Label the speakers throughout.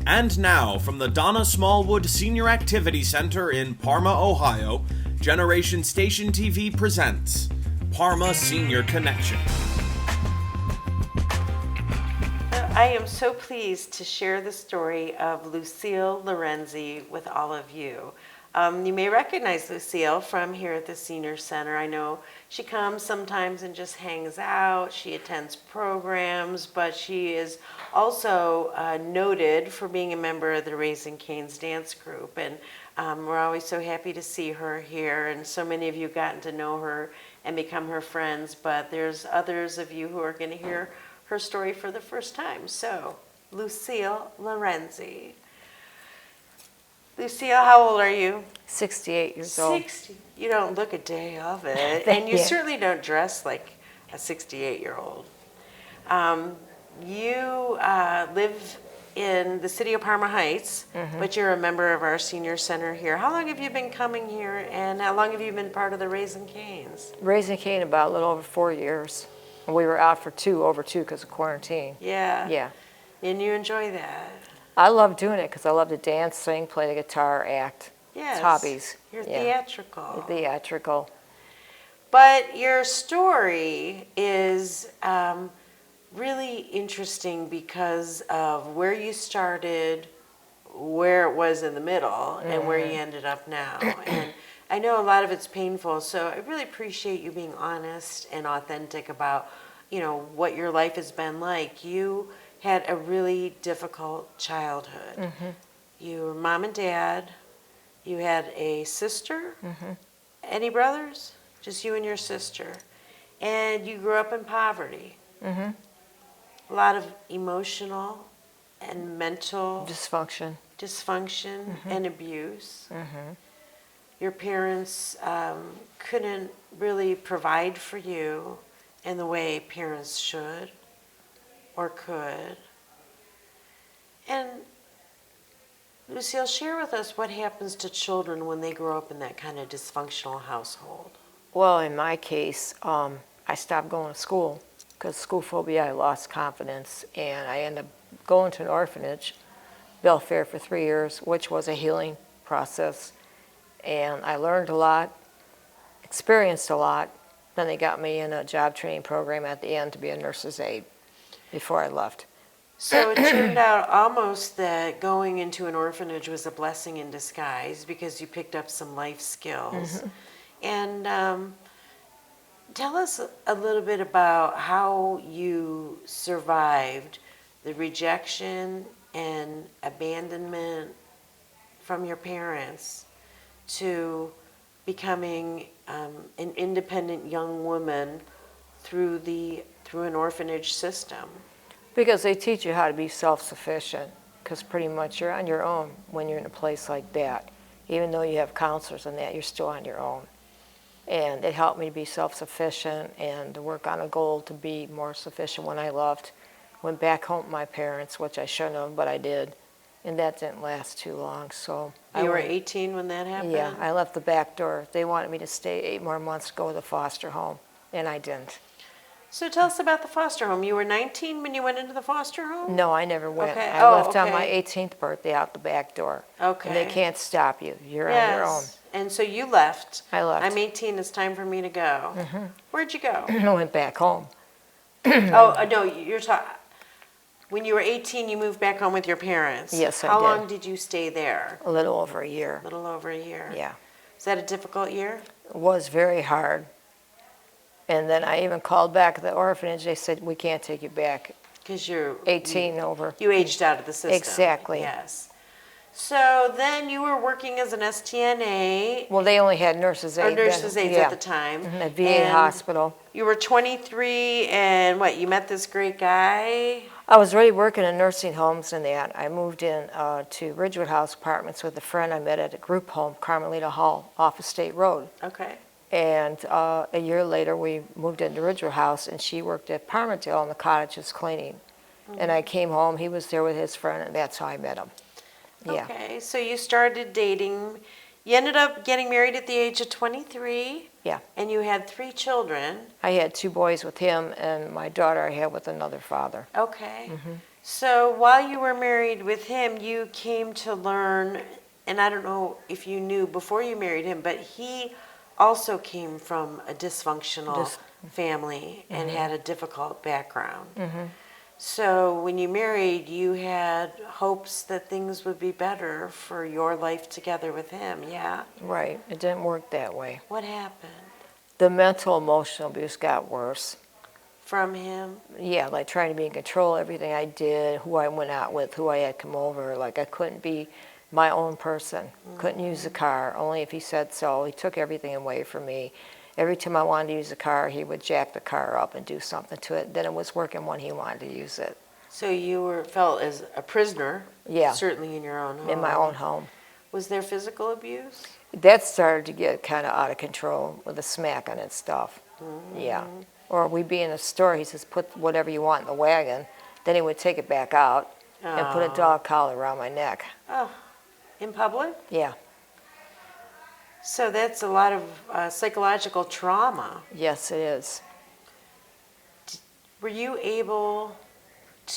Speaker 1: And now, from the Donna Smallwood Senior Activity Center in Parma, Ohio, Generation Station TV presents Parma Senior Connection.
Speaker 2: I am so pleased to share the story of Lucille Laurenzi with all of you. You may recognize Lucille from here at the Senior Center. I know she comes sometimes and just hangs out. She attends programs, but she is also noted for being a member of the Raising Cane's dance group. And we're always so happy to see her here. And so many of you have gotten to know her and become her friends, but there's others of you who are going to hear her story for the first time. So, Lucille Laurenzi. Lucille, how old are you?
Speaker 3: 68 years old.
Speaker 2: 60. You don't look a day of it. And you certainly don't dress like a 68-year-old. You live in the city of Parma Heights, but you're a member of our senior center here. How long have you been coming here, and how long have you been part of the Raising Cane's?
Speaker 3: Raising Cane about a little over 4 years. We were out for over two because of quarantine.
Speaker 2: Yeah.
Speaker 3: Yeah.
Speaker 2: And you enjoy that?
Speaker 3: I love doing it because I love to dance, sing, play the guitar, act.
Speaker 2: Yes.
Speaker 3: It's hobbies.
Speaker 2: You're theatrical.
Speaker 3: Theatrical.
Speaker 2: But your story is really interesting because of where you started, where it was in the middle, and where you ended up now. And I know a lot of it's painful, so I really appreciate you being honest and authentic about, what your life has been like. You had a really difficult childhood. Your mom and dad, you had a sister, any brothers? Just you and your sister. And you grew up in poverty. A lot of emotional and mental
Speaker 3: Dysfunction.
Speaker 2: and abuse. Your parents couldn't really provide for you in the way parents should or could. And Lucille, share with us what happens to children when they grow up in that kind of dysfunctional household.
Speaker 3: Well, in my case, I stopped going to school because school phobia, I lost confidence, and I ended up going to an orphanage, Belfair, for 3 years, which was a healing process. And I learned a lot, experienced a lot. Then they got me in a job training program at the end to be a nurse's aide before I left.
Speaker 2: So it turned out almost that going into an orphanage was a blessing in disguise because you picked up some life skills. And tell us a little bit about how you survived the rejection and abandonment from your parents to becoming an independent young woman through an orphanage system.
Speaker 3: Because they teach you how to be self-sufficient, because pretty much you're on your own when you're in a place like that. Even though you have counselors and that, you're still on your own. And it helped me to be self-sufficient and to work on a goal to be more sufficient when I left. Went back home to my parents, which I shouldn't have, but I did. And that didn't last too long, so...
Speaker 2: You were 18 when that happened?
Speaker 3: Yeah, I left the back door. They wanted me to stay 8 more months to go to the foster home, and I didn't.
Speaker 2: So tell us about the foster home. You were 19 when you went into the foster home?
Speaker 3: No, I never went.
Speaker 2: Okay.
Speaker 3: I left on my 18th birthday out the back door.
Speaker 2: Okay.
Speaker 3: And they can't stop you. You're on your own.
Speaker 2: And so you left.
Speaker 3: I left.
Speaker 2: I'm 18, it's time for me to go. Where'd you go?
Speaker 3: I went back home.
Speaker 2: No, you're talking... When you were 18, you moved back home with your parents.
Speaker 3: Yes, I did.
Speaker 2: How long did you stay there?
Speaker 3: A little over a year.
Speaker 2: A little over a year.
Speaker 3: Yeah.
Speaker 2: Is that a difficult year?
Speaker 3: It was very hard. And then I even called back the orphanage. They said, we can't take you back.
Speaker 2: Because you're...
Speaker 3: 18 over.
Speaker 2: You aged out of the system.
Speaker 3: Exactly.
Speaker 2: Yes. So then you were working as an STNA.
Speaker 3: Well, they only had nurses' aides.
Speaker 2: Or nurses' aides at the time.
Speaker 3: At VA hospital.
Speaker 2: You were 23 and you met this great guy?
Speaker 3: I was already working in nursing homes and that. I moved in to Ridgewood House Apartments with a friend I met at a group home, Carmelita Hall, off of State Road.
Speaker 2: Okay.
Speaker 3: And a year later, we moved into Ridgewood House, and she worked at Parmadale in the cottages cleaning. And I came home, he was there with his friend, and that's how I met him. Yeah.
Speaker 2: Okay, so you started dating. You ended up getting married at the age of 23.
Speaker 3: Yeah.
Speaker 2: And you had 3 children.
Speaker 3: I had 2 boys with him, and my daughter I had with another father.
Speaker 2: Okay. So while you were married with him, you came to learn, and I don't know if you knew before you married him, but he also came from a dysfunctional family and had a difficult background. So when you married, you had hopes that things would be better for your life together with him, yeah?
Speaker 3: Right. It didn't work that way.
Speaker 2: What happened
Speaker 3: The mental, emotional abuse got worse.
Speaker 2: from him?
Speaker 3: Yeah, like trying to be in control of everything I did, who I went out with, who I had come over. Like I couldn't be my own person. Couldn't use the car, only if he said so. He took everything away from me. Every time I wanted to use the car, he would jack the car up and do something to it. Then it was working when he wanted to use it.
Speaker 2: So you felt as a prisoner,
Speaker 3: Yeah.
Speaker 2: Certainly in your own home.
Speaker 3: In my own home.
Speaker 2: Was there physical abuse?
Speaker 3: That started to get kind of out of control with the smacking and stuff. Yeah. Or we'd be in a store, he says, put whatever you want in the wagon. Then he would take it back out and put a dog collar around my neck.
Speaker 2: Oh, in public?
Speaker 3: Yeah.
Speaker 2: So that's a lot of psychological trauma.
Speaker 3: Yes, it is.
Speaker 2: Were you able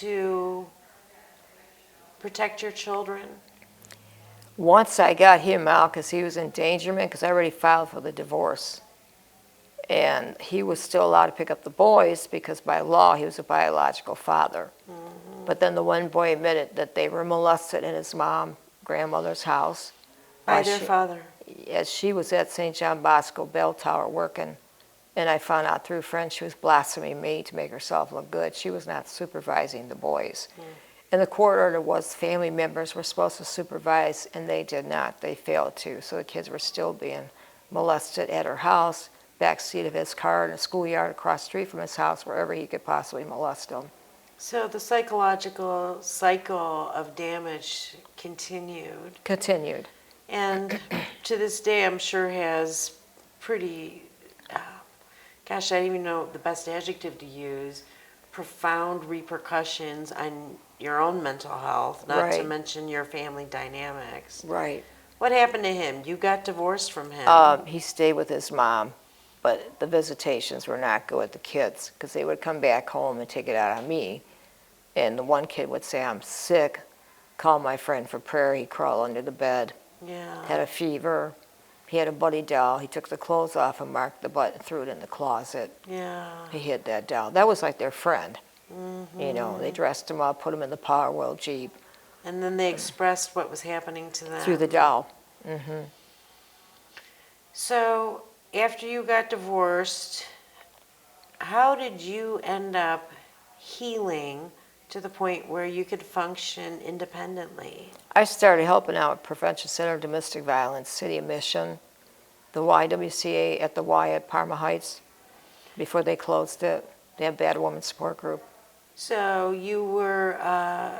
Speaker 2: to protect your children?
Speaker 3: Once I got him out because he was endangerment, because I already filed for the divorce. And he was still allowed to pick up the boys because by law he was a biological father. But then the one boy admitted that they were molested in his grandmother's house.
Speaker 2: By their father?
Speaker 3: As she was at St. John Bosco Bell Tower working, and I found out through friends she was blaspheming me to make herself look good. She was not supervising the boys. And the court order was family members were supposed to supervise, and they did not. They failed to. So the kids were still being molested at her house, backseat of his car, in a schoolyard across the street from his house, wherever he could possibly molest them.
Speaker 2: So the psychological cycle of damage continued.
Speaker 3: Continued.
Speaker 2: And to this day, I'm sure has pretty, gosh, I don't even know the best adjective to use, profound repercussions on your own mental health, not to
Speaker 3: Right.
Speaker 2: mention your family dynamics.
Speaker 3: Right.
Speaker 2: What happened to him? You got divorced from him.
Speaker 3: He stayed with his mom, but the visitations were not good with the kids because they would come back home and take it out on me. And the one kid would say, I'm sick, call my friend for prayer. He'd crawl under the bed,
Speaker 2: Yeah.
Speaker 3: had a fever. He had a buddy doll. He took the clothes off and marked the butt and threw it in the closet.
Speaker 2: Yeah.
Speaker 3: He hid that doll. That was like their friend. You know, they dressed him up, put him in the Power World Jeep
Speaker 2: And then they expressed what was happening to them.
Speaker 3: through the doll.
Speaker 2: So after you got divorced, how did you end up healing to the point where you could function independently?
Speaker 3: I started helping out with Prevention Center of Domestic Violence, City of Mission, the YWCA at the Y at Parma Heights, before they closed it. They have Bad Woman Support Group.
Speaker 2: So you were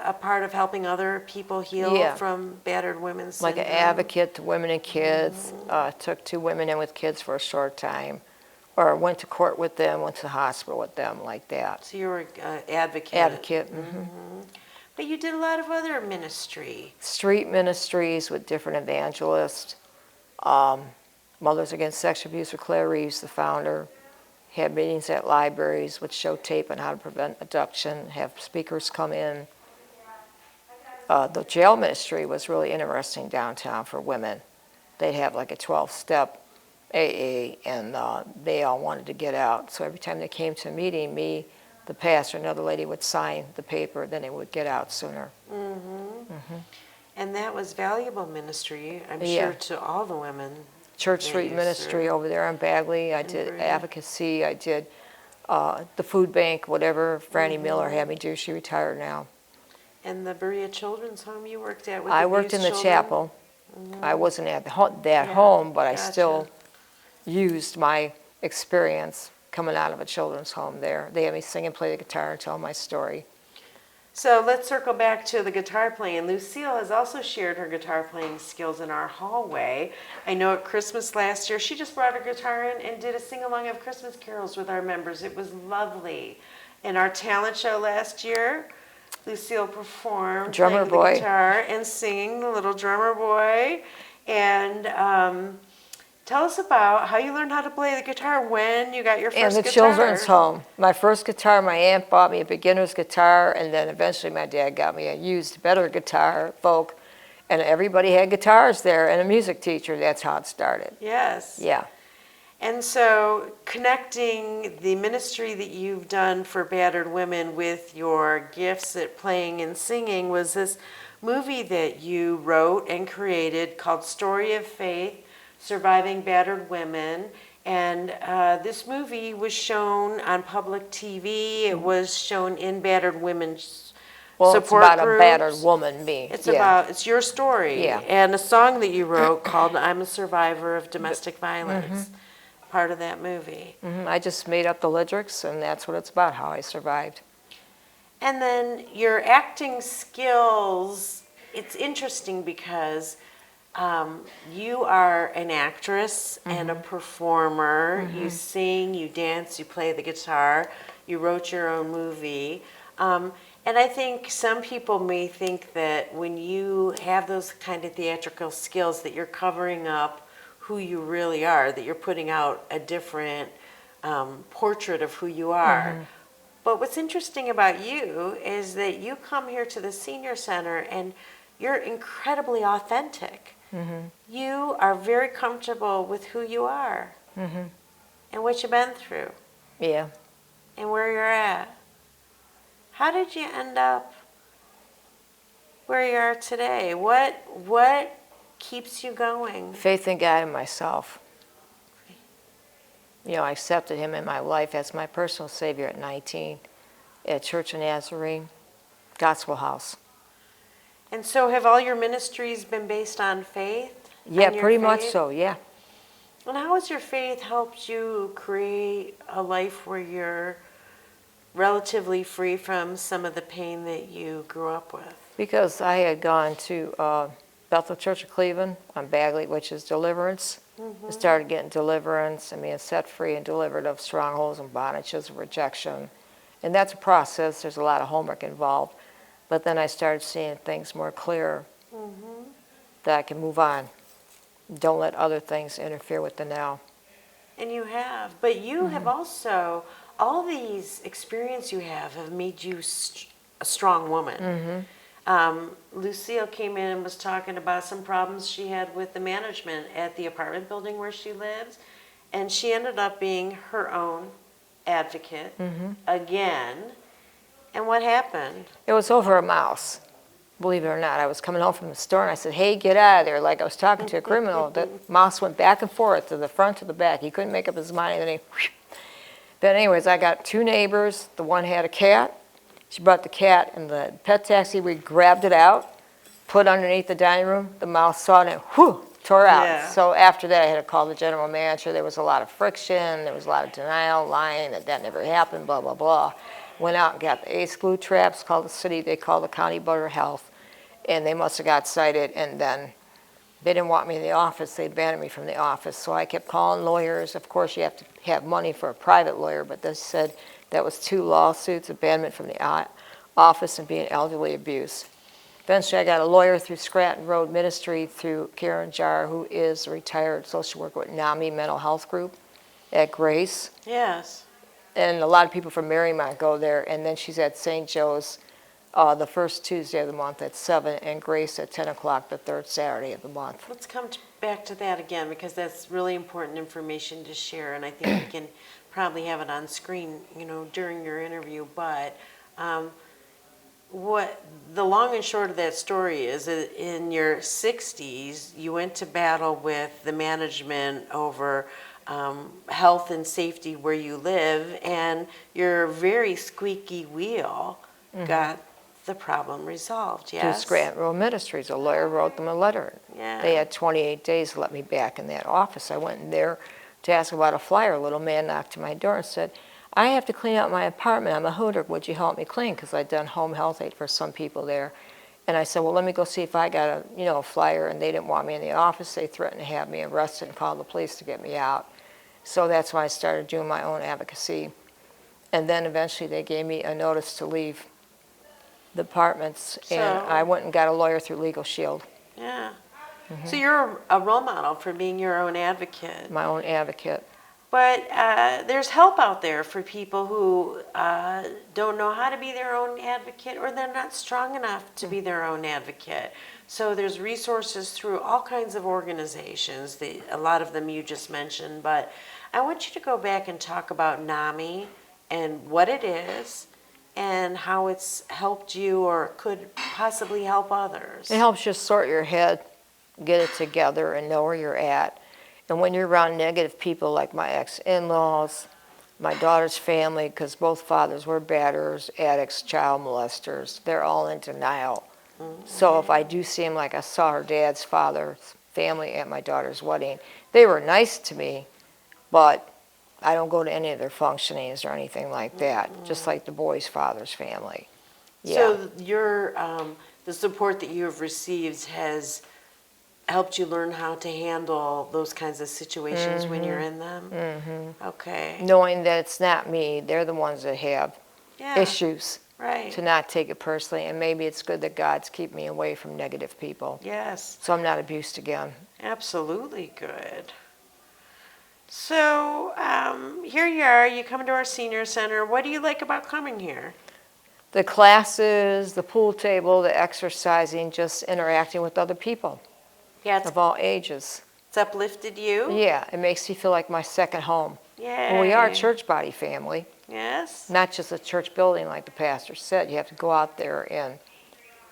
Speaker 2: a part of helping other people heal
Speaker 3: Yeah.
Speaker 2: from battered women's
Speaker 3: Like an
Speaker 2: syndrome?
Speaker 3: advocate to women and kids. Took 2 women in with kids for a short time. Or went to court with them, went to the hospital with them, like that.
Speaker 2: So you were an advocate.
Speaker 3: Advocate.
Speaker 2: But you did a lot of other ministry.
Speaker 3: Street ministries with different evangelists. Mothers Against Sexual Abuse with Claire Reeves, the founder. Had meetings at libraries, would show tape on how to prevent abduction, have speakers come in. The jail ministry was really interesting downtown for women. They'd have like a 12-step AA, and they all wanted to get out. So every time they came to a meeting, me, the pastor, another lady would sign the paper, then they would get out sooner.
Speaker 2: And that was valuable ministry, I'm
Speaker 3: Yeah.
Speaker 2: sure, to all the women.
Speaker 3: Church
Speaker 2: Yeah,
Speaker 3: Street
Speaker 2: you
Speaker 3: Ministry
Speaker 2: served.
Speaker 3: over there on Bagley. I did
Speaker 2: Right.
Speaker 3: advocacy. I did the food bank, whatever Franny Miller had me do. She retired now.
Speaker 2: And the Berea Children's Home you worked at with
Speaker 3: I worked in
Speaker 2: abused
Speaker 3: the
Speaker 2: children?
Speaker 3: chapel. I wasn't at that
Speaker 2: Yeah,
Speaker 3: home, but I
Speaker 2: gotcha.
Speaker 3: still used my experience coming out of a children's home there. They had me sing and play the guitar and tell my story.
Speaker 2: So let's circle back to the guitar playing. Lucille has also shared her guitar playing skills in our hallway. I know at Christmas last year, she just brought her guitar in and did a sing-along of Christmas carols with our members. It was lovely. In our talent show last year, Lucille performed
Speaker 3: Drummer
Speaker 2: playing
Speaker 3: boy.
Speaker 2: the guitar and singing the little drummer boy. And Tell us about how you learned how to play the guitar, when you got your first
Speaker 3: In the
Speaker 2: guitar.
Speaker 3: children's home. My first guitar, my aunt bought me a beginner's guitar, and then eventually my dad got me a used, better guitar, folk, and everybody had guitars there, and a music teacher. That's how it started.
Speaker 2: Yes.
Speaker 3: Yeah.
Speaker 2: And so connecting the ministry that you've done for battered women with your gifts at playing and singing was this movie that you wrote and created called Story of Faith, Surviving Battered Women. And this movie was shown on public TV. It was shown in battered women's
Speaker 3: Well,
Speaker 2: support
Speaker 3: it's about
Speaker 2: groups.
Speaker 3: a battered woman, me.
Speaker 2: It's your story.
Speaker 3: Yeah.
Speaker 2: And a song that you wrote called I'm a Survivor of Domestic Violence. Part of that movie.
Speaker 3: I just made up the lyrics, and that's what it's about, how I survived.
Speaker 2: And then your acting skills, it's interesting because you are an actress and a performer. You sing, you dance, you play the guitar. You wrote your own movie. And I think some people may think that when you have those kind of theatrical skills that you're covering up who you really are, that you're putting out a different portrait of who you are. But what's interesting about you is that you come here to the Senior Center and you're incredibly authentic. You are very comfortable with who you are and what you've been through
Speaker 3: Yeah.
Speaker 2: and where you're at. How did you end up where you are today? What keeps you going?
Speaker 3: Faith in God and myself. You know, I accepted him in my life as my personal Savior at 19 at Church of Nazarene, Gospel House.
Speaker 2: And so have all your ministries been based on faith?
Speaker 3: Yeah,
Speaker 2: On your
Speaker 3: pretty much
Speaker 2: faith?
Speaker 3: so, yeah.
Speaker 2: And how has your faith helped you create a life where you're relatively free from some of the pain that you grew up with?
Speaker 3: Because I had gone to Bethel Church of Cleveland on Bagley, which is deliverance. I started getting deliverance and being set free and delivered of strongholds and bondages of rejection. And that's a process. There's a lot of homework involved. But then I started seeing things more clear that I can move on. Don't let other things interfere with the now.
Speaker 2: And you have. But you have also, all these experiences you have made you a strong woman. Lucille came in and was talking about some problems she had with the management at the apartment building where she lives. And she ended up being her own advocate again. And what happened?
Speaker 3: It was over a mouse, believe it or not. I was coming home from the store and I said, hey, get out of there, like I was talking to a criminal. The mouse went back and forth to the front, to the back. He couldn't make up his mind. And then But anyways, I got two neighbors. The one had a cat. She brought the cat in the pet taxi. We grabbed it out, put it underneath the dining room. The mouse saw it and tore out.
Speaker 2: Yeah.
Speaker 3: So after that, I had to call the general manager. There was a lot of friction. There was a lot of denial, lying that never happened, blah, blah, blah. Went out and got the ace glue traps, called the city, they called the county board of health, and they must have got cited, and then they didn't want me in the office. They abandoned me from the office. So I kept calling lawyers. Of course, you have to have money for a private lawyer, but they said that was 2 lawsuits, abandonment from the office and being elderly abuse. Eventually, I got a lawyer through Scranton Road Ministry through Karen Jarr, who is a retired social worker with NAMI Mental Health Group at Grace.
Speaker 2: Yes.
Speaker 3: And a lot of people from Marymount go there. And then she's at St. Joe's the first Tuesday of the month at 7, and Grace at 10 o'clock the third Saturday of the month.
Speaker 2: Let's come back to that again, because that's really important information to share, and I think we can probably have it on screen, during your interview. But what the long and short of that story is, that in your 60s, you went to battle with the management over health and safety where you live, and your very squeaky wheel got the problem resolved, yes?
Speaker 3: Through Scranton Road Ministries. A lawyer wrote them a letter.
Speaker 2: Yeah.
Speaker 3: They had 28 days to let me back in that office. I went in there to ask about a flyer. A little man knocked to my door and said, I have to clean out my apartment. I'm a hooter. Would you help me clean? Because I'd done home health aid for some people there. And I said, well, let me go see if I got a flyer. And they didn't want me in the office. They threatened to have me arrested and call the police to get me out. So that's why I started doing my own advocacy. And then eventually they gave me a notice to leave the apartments. And I went and got a lawyer through Legal Shield.
Speaker 2: Yeah. So you're a role model for being your own advocate.
Speaker 3: My own advocate.
Speaker 2: But there's help out there for people who don't know how to be their own advocate, or they're not strong enough to be their own advocate. So there's resources through all kinds of organizations, a lot of them you just mentioned. But I want you to go back and talk about NAMI and what it is and how it's helped you or could possibly help others.
Speaker 3: It helps you sort your head, get it together, and know where you're at. And when you're around negative people like my ex-in-laws, my daughter's family, because both fathers were batterers, addicts, child molesters, they're all in denial. So if I do seem like I saw her dad's father's family at my daughter's wedding, they were nice to me, but I don't go to any of their functionings or anything like that, just like the boy's father's family. Yeah.
Speaker 2: So your the support that you have received has helped you learn how to handle those kinds of situations when you're in them? Okay.
Speaker 3: Knowing that it's not me, they're the ones that have
Speaker 2: Yeah.
Speaker 3: issues,
Speaker 2: Right.
Speaker 3: to not take it personally, and maybe it's good that God's keep me away from negative people,
Speaker 2: Yes.
Speaker 3: so I'm not abused again.
Speaker 2: Absolutely good. So here you are. You come to our senior center. What do you like about coming here?
Speaker 3: The classes, the pool table, the exercising, just interacting with other people
Speaker 2: Yeah,
Speaker 3: of all ages.
Speaker 2: it's uplifted you.
Speaker 3: Yeah, it makes me feel like my second home.
Speaker 2: Yeah.
Speaker 3: Well, we are a church body family,
Speaker 2: Yes.
Speaker 3: not just a church building like the pastor said. You have to go out there and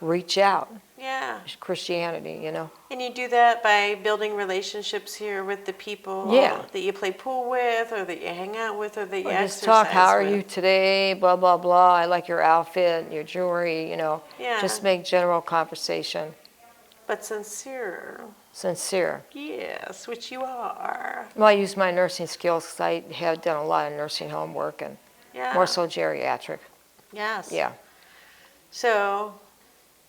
Speaker 3: reach out.
Speaker 2: Yeah.
Speaker 3: Christianity, you know.
Speaker 2: And you do that by building relationships here with the people
Speaker 3: Yeah.
Speaker 2: that you play pool with, or that you hang out with, or that you
Speaker 3: Or
Speaker 2: exercise
Speaker 3: just talk, how are
Speaker 2: with.
Speaker 3: you today, blah, blah, blah. I like your outfit, your jewelry, you know.
Speaker 2: Yeah.
Speaker 3: Just make general conversation
Speaker 2: But sincere.
Speaker 3: sincere.
Speaker 2: Yes, which you are.
Speaker 3: Well, I use my nursing skills because I have done a lot of nursing home work, and
Speaker 2: Yeah.
Speaker 3: more so geriatric.
Speaker 2: Yes.
Speaker 3: Yeah.
Speaker 2: So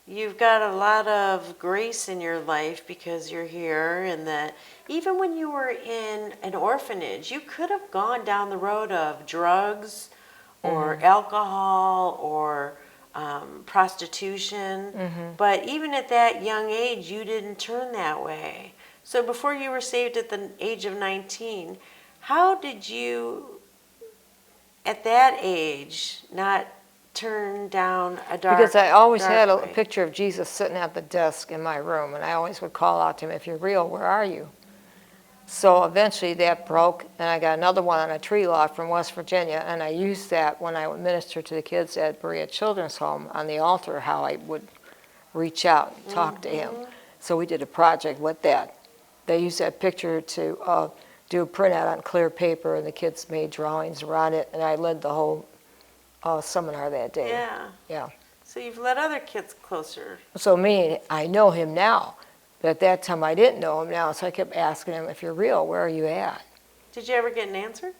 Speaker 2: you've got a lot of grace in your life because you're here, and that even when you were in an orphanage, you could have gone down the road of drugs or alcohol or prostitution. But even at that young age, you didn't turn that way. So before you were saved at the age of 19, how did you, at that age, not turn down a dark
Speaker 3: Because I always had a
Speaker 2: way?
Speaker 3: picture of Jesus sitting at the desk in my room, and I always would call out to him, if you're real, where are you? So eventually that broke, and I got another one on a tree log from West Virginia, and I used that when I would minister to the kids at Berea Children's Home on the altar, how I would reach out and talk to him. So we did a project with that. They used that picture to do a printout on clear paper, and the kids made drawings around it, and I led the whole seminar that day.
Speaker 2: Yeah.
Speaker 3: Yeah.
Speaker 2: So you've led other kids closer.
Speaker 3: So I know him now, but at that time I didn't know him now, so I kept asking him, if you're real, where are you at?
Speaker 2: Did you ever get an answer?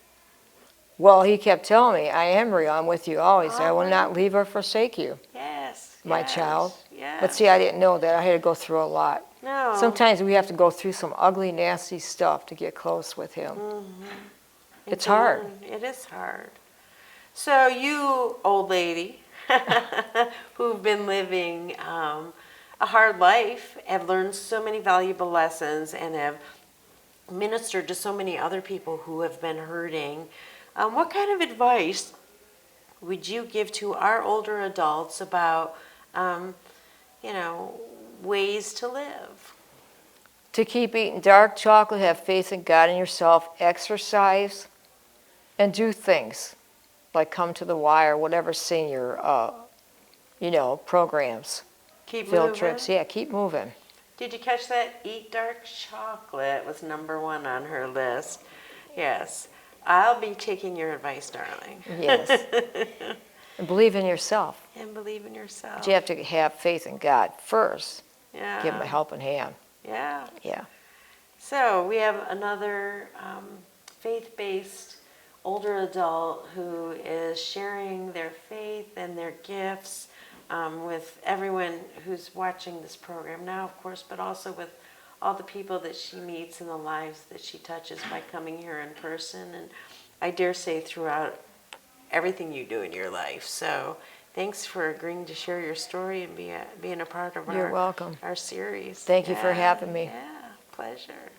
Speaker 3: Well, he kept telling me, I am real, I'm with you always. I will
Speaker 2: Oh.
Speaker 3: not leave or forsake you,
Speaker 2: Yes.
Speaker 3: my
Speaker 2: yes,
Speaker 3: child.
Speaker 2: Yes.
Speaker 3: But see, I didn't know that. I had to go through a lot.
Speaker 2: No.
Speaker 3: Sometimes we have to go through some ugly, nasty stuff to get close with him. It's hard.
Speaker 2: It is hard. So you, old lady, who've been living a hard life, have learned so many valuable lessons and have ministered to so many other people who have been hurting. What kind of advice would you give to our older adults about, ways to live?
Speaker 3: To keep eating dark chocolate, have faith in God and yourself, exercise, and do things like come to the Y or whatever senior, programs,
Speaker 2: Keep
Speaker 3: field
Speaker 2: moving.
Speaker 3: trips. Yeah, keep moving.
Speaker 2: Did you catch that? Eat dark chocolate was #1 on her list. Yes. I'll be taking your advice, darling.
Speaker 3: Yes. And believe in yourself.
Speaker 2: And believe in yourself.
Speaker 3: But you have to have faith in God first.
Speaker 2: Yeah.
Speaker 3: Give him a helping hand.
Speaker 2: Yeah.
Speaker 3: Yeah.
Speaker 2: So we have another faith-based older adult who is sharing their faith and their gifts with everyone who's watching this program now, of course, but also with all the people that she meets and the lives that she touches by coming here in person, and I dare say throughout everything you do in your life. So thanks for agreeing to share your story and being a part of
Speaker 3: You're welcome.
Speaker 2: our series.
Speaker 3: Thank you for having me.
Speaker 2: Yeah, pleasure.